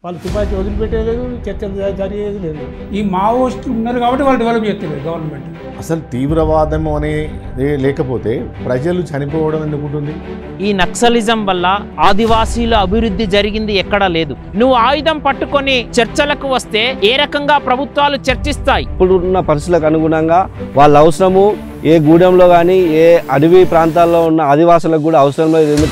వాళ్ళు తుపాకీ వదిలిపెట్టేలేదు, చర్చలు జరిగేది లేదు. ఈ మావోయిస్టులు ఉన్నారు కాబట్టి వాళ్ళు డెవలప్ చేస్తారు గవర్నమెంట్. అసలు తీవ్రవాదం అనేది లేకపోతే ప్రజలు చనిపోవడం ఎందుకుంటుంది? ఈ నక్సలిజం వల్ల ఆదివాసీల అభివృద్ధి జరిగింది ఎక్కడా లేదు. నువ్వు ఆయుధం పట్టుకొని చర్చలకు వస్తే ఏ రకంగా ప్రభుత్వాలు చర్చిస్తాయి? ఇప్పుడున్న పరిస్థితులకు అనుగుణంగా వాళ్ళ అవసరము ఏ గూడెంలో కానీ ఏ అడవి ప్రాంతాల్లో ఉన్న ఆదివాసులకు కూడా అవసరం లేదు.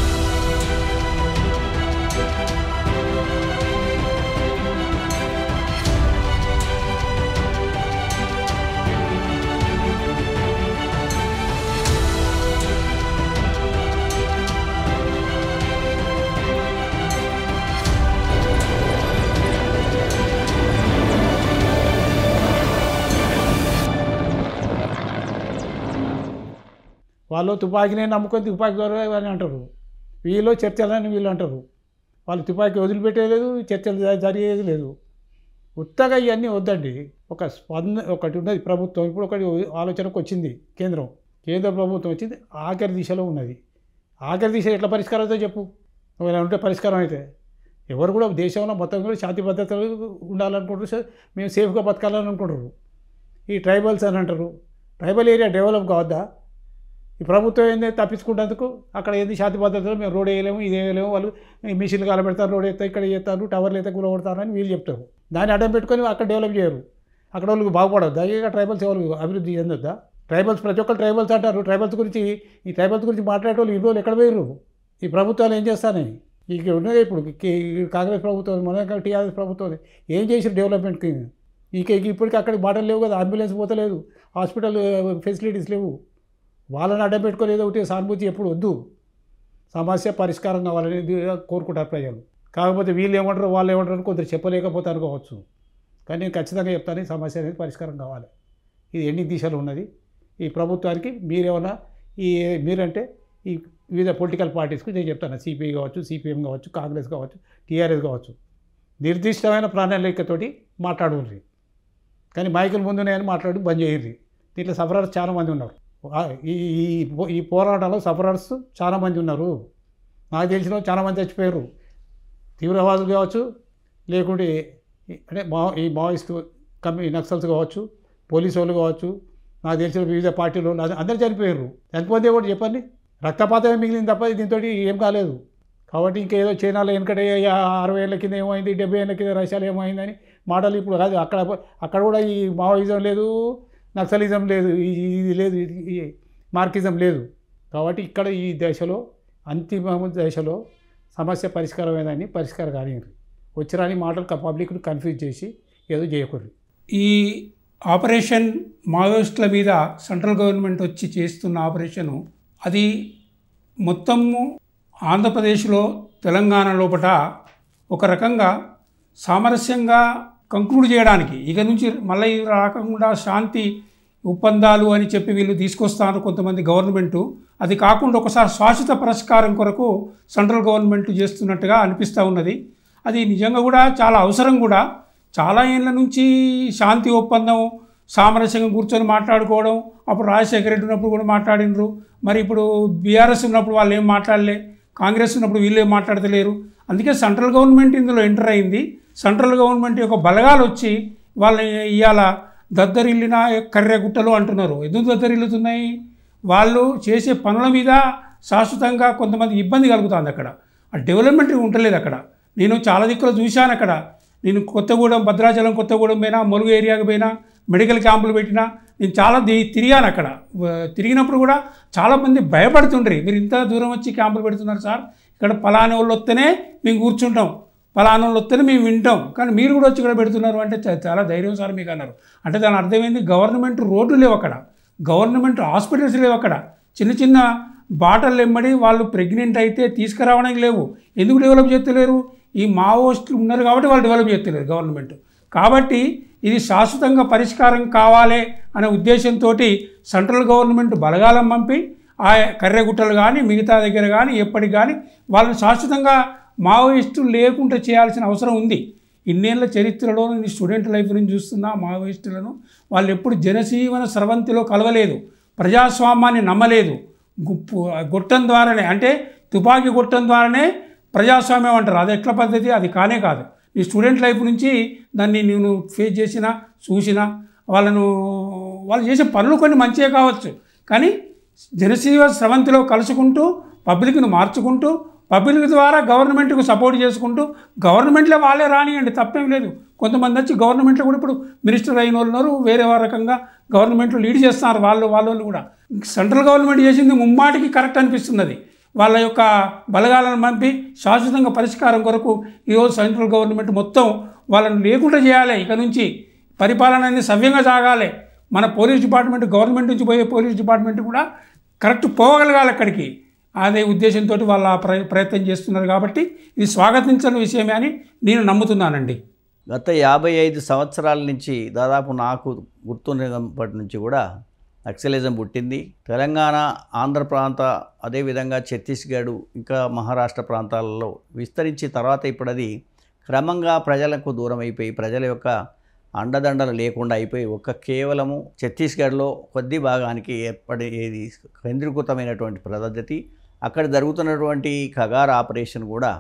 వాళ్ళు తుపాకీనే నమ్ముకొని తుపాకీ ద్వారా అని అంటారు, వీళ్ళు చర్చలని వీళ్ళు అంటారు. వాళ్ళు తుపాకీ వదిలిపెట్టేలేదు, చర్చలు జరిగేది లేదు. ఉత్తగా ఇవన్నీ వద్దండి. ఒకటి ఉన్నది ప్రభుత్వం, ఇప్పుడు ఒకటి ఆలోచనకు వచ్చింది కేంద్ర ప్రభుత్వం వచ్చింది, ఆఖరి దిశలో ఉన్నది. ఆఖరి దిశ ఎట్లా పరిష్కారం అవుతుందో చెప్పు. ఒకవేళ ఉంటే పరిష్కారం అయితే ఎవరు కూడా దేశంలో మొత్తం కూడా శాంతి భద్రతలు ఉండాలనుకుంటారు, మేము సేఫ్గా బతకాలని అనుకుంటారు. ఈ ట్రైబల్స్ అని అంటారు, ట్రైబల్ ఏరియా డెవలప్ కావద్దా? ఈ ప్రభుత్వం ఏంది తప్పించుకుంటేందుకు అక్కడ ఏంది శాంతి భద్రతలు మేము రోడ్ వేయలేము, ఇది వేయలేము, వాళ్ళు మిషన్లు కాలబెడతారు, రోడ్ వేస్తారు, ఇక్కడ చేస్తారు, టవర్లు అయితే కూలగొడతారని వీళ్ళు చెప్తారు. దాన్ని అడ్డం పెట్టుకొని అక్కడ డెవలప్ చేయరు. అక్కడ వాళ్ళకి బాగుపడద్దా? ఇక ట్రైబల్స్ ఎవరు అభివృద్ధి చెందొద్దా? ట్రైబల్స్ ప్రతి ఒక్కరు ట్రైబల్స్ అంటారు. ట్రైబల్స్ గురించి మాట్లాడే వాళ్ళు ఈ రోజులు ఎక్కడ పోయారు? ఈ ప్రభుత్వాలు ఏం చేస్తానని ఇక ఉన్నది. ఇప్పుడు కాంగ్రెస్ ప్రభుత్వం, మన టీఆర్ఎస్ ప్రభుత్వం ఏం చేసారు డెవలప్మెంట్కి? ఇప్పటికీ అక్కడికి మాటలు లేవు కదా, అంబులెన్స్ పోతలేదు, హాస్పిటల్ ఫెసిలిటీస్ లేవు. వాళ్ళని అడ్డం పెట్టుకొని ఏదో ఒకటి సానుభూతి ఎప్పుడు వద్దు. సమస్య పరిష్కారం కావాలని కోరుకుంటారు ప్రజలు. కాకపోతే వీళ్ళు ఏమంటారు వాళ్ళు ఏమంటారు కొందరు చెప్పలేకపోతారు కావచ్చు, కానీ నేను ఖచ్చితంగా చెప్తాను, ఈ సమస్య అనేది పరిష్కారం కావాలి. ఇది ఎన్ని దిశలు ఉన్నది. ఈ ప్రభుత్వానికి మీరంటే ఈ వివిధ పొలిటికల్ పార్టీస్కి నేను చెప్తాను, సిపిఐ కావచ్చు, సిపిఎం కావచ్చు, కాంగ్రెస్ కావచ్చు, టీఆర్ఎస్ కావచ్చు, నిర్దిష్టమైన ప్రణాళికతోటి మాట్లాడుర్రి. కానీ మైకుల ముందున్నాయని మాట్లాడి బంద్ చేయర్రి. దీంట్లో సఫరర్స్ చాలామంది ఉన్నారు. ఈ పోరాటంలో సఫరర్స్ చాలామంది ఉన్నారు. నాకు తెలిసిన చాలామంది చచ్చిపోయారు. తీవ్రవాదులు కావచ్చు, లేకుంటే అంటే ఈ మావోయిస్టు నక్సల్స్ కావచ్చు, పోలీసు వాళ్ళు కావచ్చు, నాకు తెలిసిన వివిధ పార్టీలు అందరూ చనిపోయారు. చనిపోతే కూడా చెప్పండి, రక్తపాతమే మిగిలింది తప్ప దీంతో ఏం కాలేదు. కాబట్టి ఇంకేదో చైనాలో వెనకటే 60 ఏళ్ళ కింద ఏమైంది, 70 ఏళ్ళ కింద రష్యాలో ఏమైందని మాటలు ఇప్పుడు కాదు. అక్కడ కూడా ఈ మావోయిజం లేదు, నక్సలిజం లేదు, ఇది లేదు, ఈ మార్కిజం లేదు. కాబట్టి ఇక్కడ ఈ దశలో అంతిమ దశలో సమస్య పరిష్కారమేదని పరిష్కారం కానీ వచ్చిరాని మాటలు పబ్లిక్ను కన్ఫ్యూజ్ చేసి ఏదో చేయకూడదు. ఈ ఆపరేషన్ మావోయిస్టుల మీద సెంట్రల్ గవర్నమెంట్ వచ్చి చేస్తున్న ఆపరేషను అది మొత్తము ఆంధ్రప్రదేశ్లో తెలంగాణ లోపల ఒక రకంగా సామరస్యంగా కంక్లూడ్ చేయడానికి, ఇక నుంచి మళ్ళీ రాకుండా శాంతి ఒప్పందాలు అని చెప్పి వీళ్ళు తీసుకొస్తారు కొంతమంది గవర్నమెంటు. అది కాకుండా ఒకసారి శాశ్వత పరిష్కారం కొరకు సెంట్రల్ గవర్నమెంట్ చేస్తున్నట్టుగా అనిపిస్తూ ఉన్నది. అది నిజంగా కూడా చాలా అవసరం కూడా. చాలా ఏళ్ళ నుంచి శాంతి ఒప్పందం సామరస్యంగా కూర్చొని మాట్లాడుకోవడం, అప్పుడు రాజశేఖర రెడ్డి ఉన్నప్పుడు కూడా మాట్లాడినరు. మరి ఇప్పుడు బీఆర్ఎస్ ఉన్నప్పుడు వాళ్ళు ఏం మాట్లాడలే, కాంగ్రెస్ ఉన్నప్పుడు వీళ్ళు ఏం మాట్లాడతలేరు. అందుకే సెంట్రల్ గవర్నమెంట్ ఇందులో ఎంటర్ అయింది. సెంట్రల్ గవర్నమెంట్ యొక్క బలగాలు వచ్చి వాళ్ళని ఇవాళ దద్దరిల్లిన కర్రెగుట్టలు అంటున్నారు. ఎందుకు దద్దరిల్లుతున్నాయి? వాళ్ళు చేసే పనుల మీద శాశ్వతంగా కొంతమంది ఇబ్బంది కలుగుతుంది. అక్కడ ఆ డెవలప్మెంట్ ఉండలేదు. అక్కడ నేను చాలా దిక్కులు చూశాను. అక్కడ నేను కొత్తగూడెం, భద్రాచలం, కొత్తగూడెం పోయినా, ములుగు ఏరియాకి పోయినా, మెడికల్ క్యాంపులు పెట్టినా, నేను చాలా తిరిగాను. అక్కడ తిరిగినప్పుడు కూడా చాలామంది భయపడుతుండ్రి, మీరు ఇంత దూరం వచ్చి క్యాంపులు పెడుతున్నారు సార్, ఇక్కడ పలానా వాళ్ళు వస్తేనే మేము కూర్చుంటాం, పలానా వాళ్ళు వస్తేనే మేము వింటాం, కానీ మీరు కూడా వచ్చి ఇక్కడ పెడుతున్నారు అంటే చాలా ధైర్యం సార్ మీకు అన్నారు. అంటే దాని అర్థమైంది, గవర్నమెంట్ రోడ్లు లేవు అక్కడ, గవర్నమెంట్ హాస్పిటల్స్ లేవు అక్కడ, చిన్న చిన్న బాటలు ఎమ్మడి వాళ్ళు ప్రెగ్నెంట్ అయితే తీసుకురావడానికి లేవు. ఎందుకు డెవలప్ చేస్తలేరు? ఈ మావోయిస్టులు ఉన్నారు కాబట్టి వాళ్ళు డెవలప్ చేస్తలేరు గవర్నమెంట్. కాబట్టి ఇది శాశ్వతంగా పరిష్కారం కావాలి అనే ఉద్దేశంతో సెంట్రల్ గవర్నమెంట్ బలగాలం పంపి ఆ కర్రెగుట్టలు కానీ మిగతా దగ్గర కానీ ఎప్పటికి కానీ వాళ్ళని శాశ్వతంగా మావోయిస్టులు లేకుండా చేయాల్సిన అవసరం ఉంది. ఇన్నేళ్ల చరిత్రలో నేను స్టూడెంట్ లైఫ్ నుంచి చూస్తున్నా మావోయిస్టులను. వాళ్ళు ఎప్పుడు జనజీవన స్రవంతిలో కలవలేదు, ప్రజాస్వామ్యాన్ని నమ్మలేదు. గొట్టం ద్వారానే, అంటే తుపాకీ గొట్టం ద్వారానే ప్రజాస్వామ్యం అంటారు. అది ఎట్ల పద్ధతి? అది కానే కాదు. నీ స్టూడెంట్ లైఫ్ నుంచి దాన్ని నేను ఫేస్ చేసినా చూసినా వాళ్ళు చేసే పనులు కొన్ని మంచిగా కావచ్చు, కానీ జనసేవ స్రవంతిలో కలుసుకుంటూ పబ్లిక్ను మార్చుకుంటూ పబ్లిక్ ద్వారా గవర్నమెంట్కు సపోర్ట్ చేసుకుంటూ గవర్నమెంట్లో వాళ్ళే రానియండి, తప్పేం లేదు. కొంతమంది వచ్చి గవర్నమెంట్లో కూడా ఇప్పుడు మినిస్టర్ అయిన వాళ్ళు ఉన్నారు, వేరే రకంగా గవర్నమెంట్లో లీడ్ చేస్తున్నారు వాళ్ళు కూడా. సెంట్రల్ గవర్నమెంట్ చేసింది ముమ్మాటికి కరెక్ట్ అనిపిస్తున్నది. వాళ్ళ యొక్క బలగాలను పంపి శాశ్వతంగా పరిష్కారం కొరకు ఈరోజు సెంట్రల్ గవర్నమెంట్ మొత్తం వాళ్ళని లేకుండా చేయాలి. ఇక నుంచి పరిపాలన అనేది సవ్యంగా సాగాలి. మన పోలీస్ డిపార్ట్మెంట్, గవర్నమెంట్ నుంచి పోయే పోలీస్ డిపార్ట్మెంట్ కూడా కరెక్ట్ పోగలగాలి అక్కడికి. అదే ఉద్దేశంతో వాళ్ళ ప్రయత్నం చేస్తున్నారు కాబట్టి ఇది స్వాగతించని విషయమే అని నేను నమ్ముతున్నానండి. గత 55 సంవత్సరాల నుంచి దాదాపు నాకు గుర్తున్నప్పటి నుంచి కూడా నక్సలిజం పుట్టింది. తెలంగాణ, ఆంధ్ర ప్రాంత, అదేవిధంగా ఛత్తీస్గఢ్, ఇంకా మహారాష్ట్ర ప్రాంతాలలో విస్తరించి తర్వాత ఇప్పుడు అది క్రమంగా ప్రజలకు దూరం అయిపోయి ప్రజల యొక్క అండదండలు లేకుండా అయిపోయి కేవలము ఛత్తీస్గఢ్లో కొద్ది భాగానికి ఏది కేంద్రీకృతమైనటువంటి పద్ధతి. అక్కడ జరుగుతున్నటువంటి కగార్ ఆపరేషన్ కూడా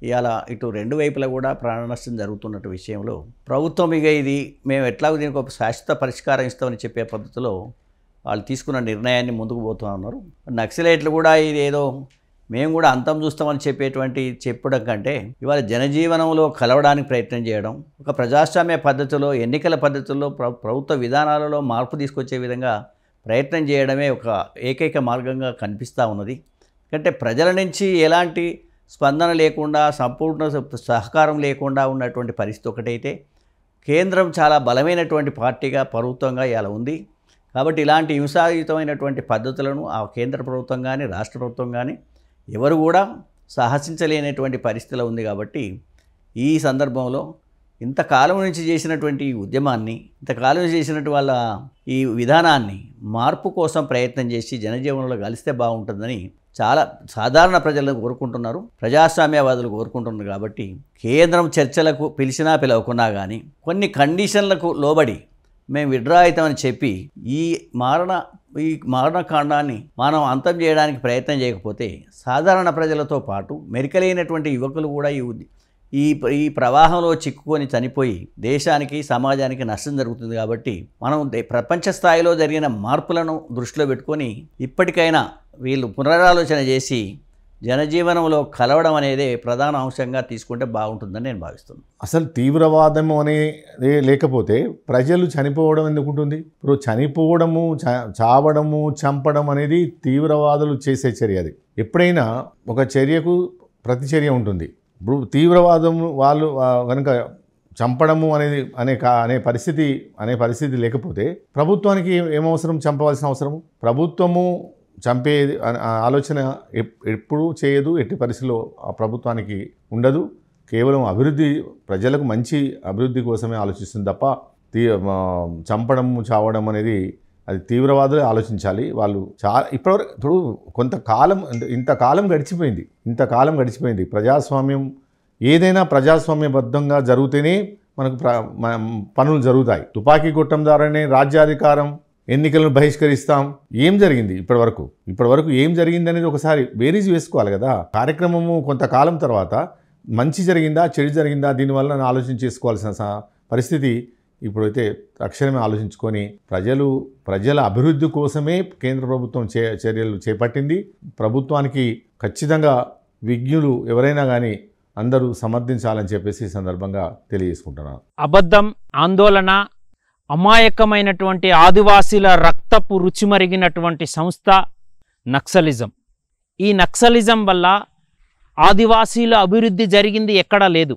ఇవాళ ఇటు రెండు వైపులా కూడా ప్రాణ నష్టం జరుగుతున్నట్టు విషయంలో ప్రభుత్వం ఇక ఇది మేము ఎట్లాగో దీనికి ఒక శాశ్వత పరిష్కారం ఇస్తామని చెప్పే పద్ధతిలో వాళ్ళు తీసుకున్న నిర్ణయాన్ని ముందుకు పోతూ ఉన్నారు. నక్సలైట్లు కూడా ఇది ఏదో మేము కూడా అంతం చూస్తామని చెప్పడం కంటే ఇవాళ జనజీవనంలో కలవడానికి ప్రయత్నం చేయడం, ఒక ప్రజాస్వామ్య పద్ధతిలో, ఎన్నికల పద్ధతుల్లో ప్రభుత్వ విధానాలలో మార్పు తీసుకొచ్చే విధంగా ప్రయత్నం చేయడమే ఒక ఏకైక మార్గంగా కనిపిస్తూ ఉన్నది. అంటే ప్రజల నుంచి ఎలాంటి స్పందన లేకుండా, సంపూర్ణ సహకారం లేకుండా ఉన్నటువంటి పరిస్థితి ఒకటైతే, కేంద్రం చాలా బలమైనటువంటి పార్టీగా ప్రభుత్వంగా ఇలా ఉంది. కాబట్టి ఇలాంటి హింసాయుతమైనటువంటి పద్ధతులను ఆ కేంద్ర ప్రభుత్వం కానీ రాష్ట్ర ప్రభుత్వం కానీ ఎవరు కూడా సాహసించలేనటువంటి పరిస్థితిలో ఉంది. కాబట్టి ఈ సందర్భంలో ఇంతకాలం నుంచి చేసినటువంటి ఈ ఉద్యమాన్ని, ఇంతకాలం నుంచి చేసినటువంటి వాళ్ళ ఈ విధానాన్ని మార్పు కోసం ప్రయత్నం చేసి జనజీవనంలో కలిస్తే బాగుంటుందని చాలా సాధారణ ప్రజలు కోరుకుంటున్నారు, ప్రజాస్వామ్యవాదులు కోరుకుంటున్నారు. కాబట్టి కేంద్రం చర్చలకు పిలిచినా పిలవకున్నా కానీ కొన్ని కండిషన్లకు లోబడి మేము విడ్రా అవుతామని చెప్పి ఈ మారణకాండాన్ని మనం అంతం చేయడానికి ప్రయత్నం చేయకపోతే సాధారణ ప్రజలతో పాటు మెరికలైనటువంటి యువకులు కూడా ఈ ప్రవాహంలో చిక్కుకొని చనిపోయి దేశానికి, సమాజానికి నష్టం జరుగుతుంది. కాబట్టి మనం ప్రపంచ స్థాయిలో జరిగిన మార్పులను దృష్టిలో పెట్టుకొని ఇప్పటికైనా వీళ్ళు పునరాలోచన చేసి జనజీవనంలో కలవడం అనేది ప్రధాన అంశంగా తీసుకుంటే బాగుంటుందని నేను భావిస్తున్నాను. అసలు తీవ్రవాదము అనేది లేకపోతే ప్రజలు చనిపోవడం ఎందుకుంటుంది? ఇప్పుడు చనిపోవడము, చావడము, చంపడం అనేది తీవ్రవాదులు చేసే చర్య. అది ఎప్పుడైనా ఒక చర్యకు ప్రతిచర్య ఉంటుంది. ఇప్పుడు తీవ్రవాదం వాళ్ళు కనుక చంపడము అనే పరిస్థితి లేకపోతే ప్రభుత్వానికి ఏమవసరం? చంపవలసిన అవసరము ప్రభుత్వము చంపే ఆలోచన ఎప్పుడు చేయదు, ఎట్టి పరిస్థితిలో ఆ ప్రభుత్వానికి ఉండదు. కేవలం ప్రజలకు మంచి అభివృద్ధి కోసమే ఆలోచిస్తుంది తప్ప చంపడము, చావడం అనేది అది తీవ్రవాదులే ఆలోచించాలి. వాళ్ళు ఇప్పటివరకు ఇప్పుడు ఇంతకాలం గడిచిపోయింది. ప్రజాస్వామ్యం ఏదైనా ప్రజాస్వామ్యబద్ధంగా జరిగితేనే మనకు పనులు జరుగుతాయి. తుపాకీ కొట్టడం ద్వారానే రాజ్యాధికారం, ఎన్నికలను బహిష్కరిస్తాం. ఏం జరిగింది ఇప్పటివరకు ఏం జరిగింది అనేది ఒకసారి బేరీజ్ వేసుకోవాలి కదా. కార్యక్రమము కొంతకాలం తర్వాత మంచి జరిగిందా, చెడు జరిగిందా, దీనివల్ల ఆలోచన చేసుకోవాల్సిన పరిస్థితి ఇప్పుడైతే తక్షణమే ఆలోచించుకొని ప్రజల అభివృద్ధి కోసమే కేంద్ర ప్రభుత్వం చర్యలు చేపట్టింది. ప్రభుత్వానికి ఖచ్చితంగా విజ్ఞులు ఎవరైనా కానీ అందరూ సమర్థించాలని చెప్పేసి ఈ సందర్భంగా తెలియజేసుకుంటున్నాను. అబద్ధం, ఆందోళన, అమాయకమైనటువంటి ఆదివాసీల రక్తపు రుచి మరిగినటువంటి సంస్థ నక్సలిజం. ఈ నక్సలిజం వల్ల ఆదివాసీల అభివృద్ధి జరిగింది ఎక్కడా లేదు.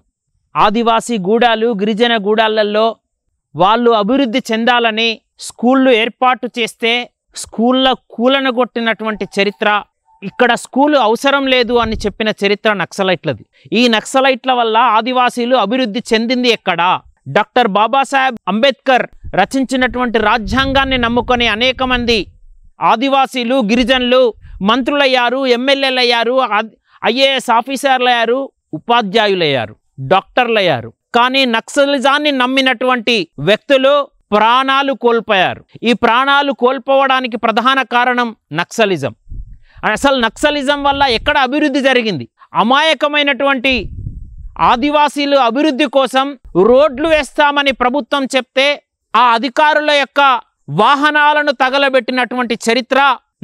ఆదివాసీ గూడాలు, గిరిజన గూడాలలో వాళ్ళు అభివృద్ధి చెందాలని స్కూళ్ళు ఏర్పాటు చేస్తే స్కూళ్ళ కూలనగొట్టినటువంటి చరిత్ర, ఇక్కడ స్కూలు అవసరం లేదు అని చెప్పిన చరిత్ర నక్సలైట్లది. ఈ నక్సలైట్ల వల్ల ఆదివాసీలు అభివృద్ధి చెందింది ఎక్కడా? డాక్టర్ బాబాసాహెబ్ అంబేద్కర్ రచించినటువంటి రాజ్యాంగాన్ని నమ్ముకొని అనేక మంది ఆదివాసీలు, గిరిజనులు మంత్రులయ్యారు, ఎమ్మెల్యేలయ్యారు, ఐఏఎస్ ఆఫీసర్లయ్యారు, ఉపాధ్యాయులయ్యారు, డాక్టర్లయ్యారు. కానీ నక్సలిజాన్ని నమ్మినటువంటి వ్యక్తులు ప్రాణాలు కోల్పోయారు. ఈ ప్రాణాలు కోల్పోవడానికి ప్రధాన కారణం నక్సలిజం. అసలు నక్సలిజం వల్ల ఎక్కడ అభివృద్ధి జరిగింది? అమాయకమైనటువంటి ఆదివాసీలు అభివృద్ధి కోసం రోడ్లు వేస్తామని ప్రభుత్వం చెప్తే ఆ అధికారుల యొక్క వాహనాలను తగలబెట్టినటువంటి చరిత్ర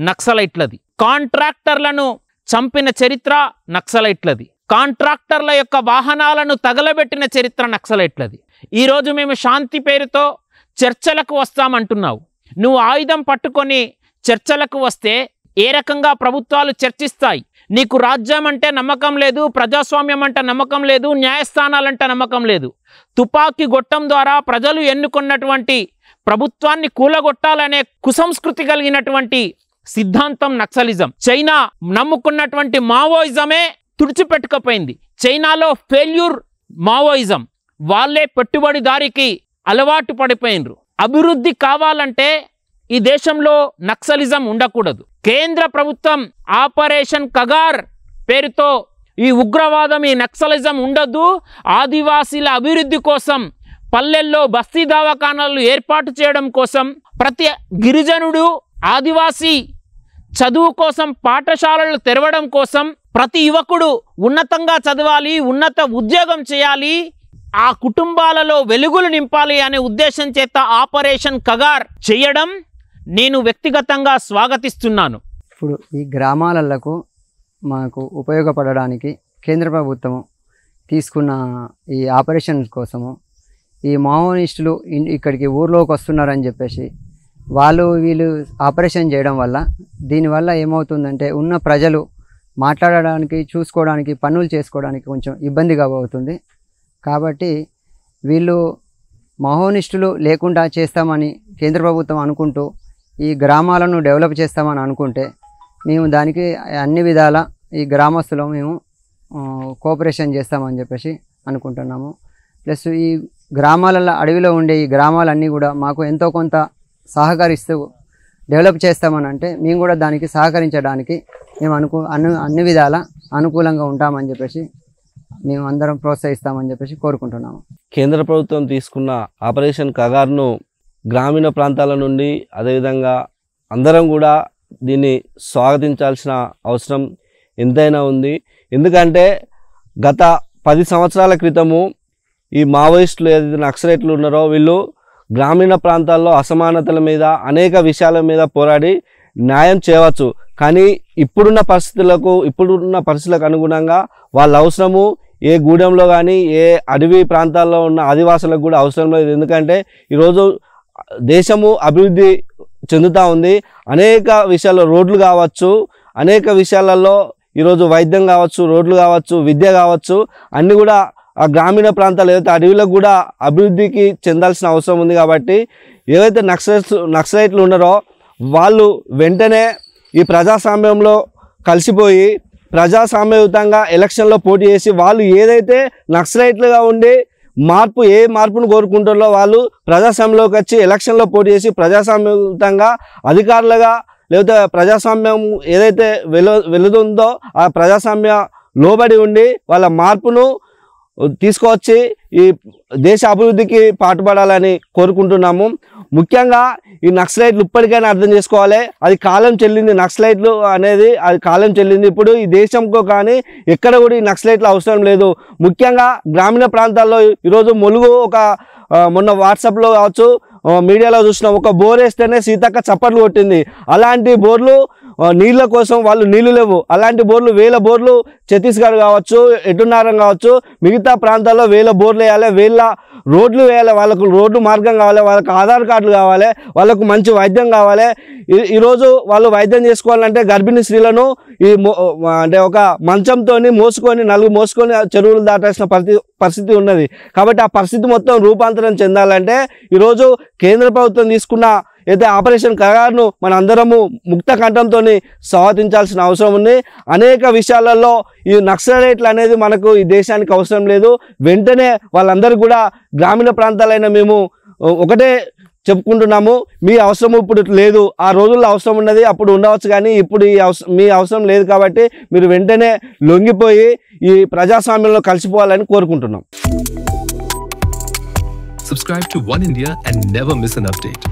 నక్సలైట్లది. కాంట్రాక్టర్లను చంపిన చరిత్ర నక్సలైట్లది. కాంట్రాక్టర్ల యొక్క వాహనాలను తగలబెట్టిన చరిత్ర నక్సలైట్లది. ఈరోజు మేము శాంతి పేరుతో చర్చలకు వస్తామంటున్నావు. నువ్వు ఆయుధం పట్టుకొని చర్చలకు వస్తే ఏ రకంగా ప్రభుత్వాలు చర్చిస్తాయి? నీకు రాజ్యం అంటే నమ్మకం లేదు, ప్రజాస్వామ్యం అంటే నమ్మకం లేదు, న్యాయస్థానాలంటే నమ్మకం లేదు. తుపాకీ గొట్టం ద్వారా ప్రజలు ఎన్నుకున్నటువంటి ప్రభుత్వాన్ని కూలగొట్టాలనే కుసంస్కృతి కలిగినటువంటి సిద్ధాంతం నక్సలిజం. చైనా నమ్ముకున్నటువంటి మావోయిజమే తుడిచిపెట్టుకపోయింది. చైనాలో ఫెయిల్యూర్ మావోయిజం. వాళ్ళే పెట్టుబడిదారికి అలవాటు పడిపోయినరు. అభివృద్ధి కావాలంటే ఈ దేశంలో నక్సలిజం ఉండకూడదు. కేంద్ర ప్రభుత్వం ఆపరేషన్ కగార్ పేరుతో ఈ ఉగ్రవాదం, ఈ నక్సలిజం ఉండదు. ఆదివాసీల అభివృద్ధి కోసం పల్లెల్లో బస్తీ దవాఖానాలు ఏర్పాటు చేయడం కోసం, ప్రతి గిరిజనుడు ఆదివాసీ చదువు కోసం పాఠశాలలు తెరవడం కోసం, ప్రతి యువకుడు ఉన్నతంగా చదవాలి, ఉన్నత ఉద్యోగం చేయాలి, ఆ కుటుంబాలలో వెలుగులు నింపాలి అనే ఉద్దేశం చేత ఆపరేషన్ కగార్ చేయడం నేను వ్యక్తిగతంగా స్వాగతిస్తున్నాను. ఇప్పుడు ఈ గ్రామాలకు మాకు ఉపయోగపడడానికి కేంద్ర ప్రభుత్వం తీసుకున్న ఈ ఆపరేషన్ కోసము ఈ మావోయిస్టులు ఇక్కడికి ఊర్లోకి వస్తున్నారని చెప్పేసి వీళ్ళు ఆపరేషన్ చేయడం వల్ల దీనివల్ల ఏమవుతుందంటే ఉన్న ప్రజలు మాట్లాడడానికి, చూసుకోవడానికి, పనులు చేసుకోవడానికి కొంచెం ఇబ్బందిగా అవుతుంది. కాబట్టి వీళ్ళు మావోయిస్టులు లేకుండా చేస్తామని కేంద్ర ప్రభుత్వం అనుకుంటూ ఈ గ్రామాలను డెవలప్ చేస్తామని అనుకుంటే మేము దానికి అన్ని విధాల ఈ గ్రామస్తులు మేము కోఆపరేషన్ చేస్తామని చెప్పేసి అనుకుంటున్నాము. ప్లస్ ఈ గ్రామాలలో, అడవిలో ఉండే ఈ గ్రామాలన్నీ కూడా మాకు ఎంతో కొంత సహకరిస్తూ డెవలప్ చేస్తామని అంటే మేము కూడా దానికి సహకరించడానికి మేము అన్ని విధాల అనుకూలంగా ఉంటామని చెప్పేసి మేము అందరం ప్రోత్సహిస్తామని చెప్పేసి కోరుకుంటున్నాము. కేంద్ర ప్రభుత్వం తీసుకున్న ఆపరేషన్ కగార్ను గ్రామీణ ప్రాంతాల నుండి అదేవిధంగా అందరం కూడా దీన్ని స్వాగతించాల్సిన అవసరం ఎంతైనా ఉంది. ఎందుకంటే గత 10 సంవత్సరాల క్రితము ఈ మావోయిస్టులు ఏదైతే నక్సలైట్లు ఉన్నారో వీళ్ళు గ్రామీణ ప్రాంతాల్లో అసమానతల మీద అనేక విషయాల మీద పోరాడి న్యాయం చేయవచ్చు. కానీ ఇప్పుడున్న పరిస్థితులకు అనుగుణంగా వాళ్ళ అవసరము ఏ గూడెంలో కానీ ఏ అడవి ప్రాంతాల్లో ఉన్న ఆదివాసులకు కూడా అవసరం లేదు. ఎందుకంటే ఈరోజు దేశము అభివృద్ధి చెందుతూ ఉంది. అనేక విషయాల్లో రోడ్లు కావచ్చు, అనేక విషయాలలో ఈరోజు వైద్యం కావచ్చు, రోడ్లు కావచ్చు, విద్య కావచ్చు, అన్నీ కూడా ఆ గ్రామీణ ప్రాంతాలు ఏదైతే అడవులకు కూడా అభివృద్ధికి చెందాల్సిన అవసరం ఉంది. కాబట్టి ఏవైతే నక్సలైట్లు ఉన్నారో వాళ్ళు వెంటనే ఈ ప్రజాస్వామ్యంలో కలిసిపోయి ప్రజాస్వామ్యయుతంగా ఎలక్షన్లో పోటీ చేసి వాళ్ళు ఏదైతే నక్సలైట్లుగా ఉండి ఏ మార్పును కోరుకుంటారో వాళ్ళు ప్రజాస్వామ్యంలోకి వచ్చి ఎలక్షన్లో పోటీ చేసి ప్రజాస్వామ్యయుతంగా అధికారులుగా లేకపోతే ప్రజాస్వామ్యం ఏదైతే వెలుతుందో ఆ ప్రజాస్వామ్య లోబడి ఉండి వాళ్ళ మార్పును తీసుకువచ్చి ఈ దేశ అభివృద్ధికి పాటుపడాలని కోరుకుంటున్నాము. ముఖ్యంగా ఈ నక్సలైట్లు ఇప్పటికైనా అర్థం చేసుకోవాలి, అది కాలం చెల్లింది. నక్సలైట్లు అనేది అది కాలం చెల్లింది. ఇప్పుడు ఈ దేశంలో కానీ ఎక్కడ కూడా ఈ నక్సలైట్లు అవసరం లేదు. ముఖ్యంగా గ్రామీణ ప్రాంతాల్లో ఈరోజు ములుగు మొన్న వాట్సాప్లో కావచ్చు, మీడియాలో చూసినాం, ఒక బోర్ వేస్తేనే సీతక్క చప్పట్లు కొట్టింది. అలాంటి బోర్లు నీళ్ళ కోసం వాళ్ళు నీళ్లు లేవు. అలాంటి బోర్లు 1000 బోర్లు ఛత్తీస్గఢ్ కావచ్చు, ఎటున్నారం కావచ్చు, మిగతా ప్రాంతాల్లో 1000 బోర్లు వేయాలి, 1000 రోడ్లు వేయాలి. వాళ్ళకు రోడ్లు మార్గం కావాలి, వాళ్ళకు ఆధార్ కార్డులు కావాలి, వాళ్ళకు మంచి వైద్యం కావాలి. ఈరోజు వాళ్ళు వైద్యం చేసుకోవాలంటే గర్భిణీ స్త్రీలను అంటే ఒక మంచంతో మోసుకొని చెరువులు దాటాల్సిన పరిస్థితి ఉన్నది. కాబట్టి ఆ పరిస్థితి మొత్తం రూపాంతరం చెందాలంటే ఈరోజు కేంద్ర ప్రభుత్వం తీసుకున్న అయితే ఆపరేషన్ కగార్ను మన అందరము ముక్త కంఠంతో స్వాగతించాల్సిన అవసరం ఉంది. అనేక విషయాలలో ఈ నక్సలైట్లు అనేది మనకు ఈ దేశానికి అవసరం లేదు. వెంటనే వాళ్ళందరూ కూడా గ్రామీణ ప్రాంతాలైన మేము ఒకటే చెప్పుకుంటున్నాము, మీ అవసరం ఇప్పుడు లేదు. ఆ రోజుల్లో అవసరం ఉన్నది, అప్పుడు ఉండవచ్చు, కానీ ఇప్పుడు మీ అవసరం లేదు. కాబట్టి మీరు వెంటనే లొంగిపోయి ఈ ప్రజాస్వామ్యంలో కలిసిపోవాలని కోరుకుంటున్నాం. Subscribe to One India and never miss an update.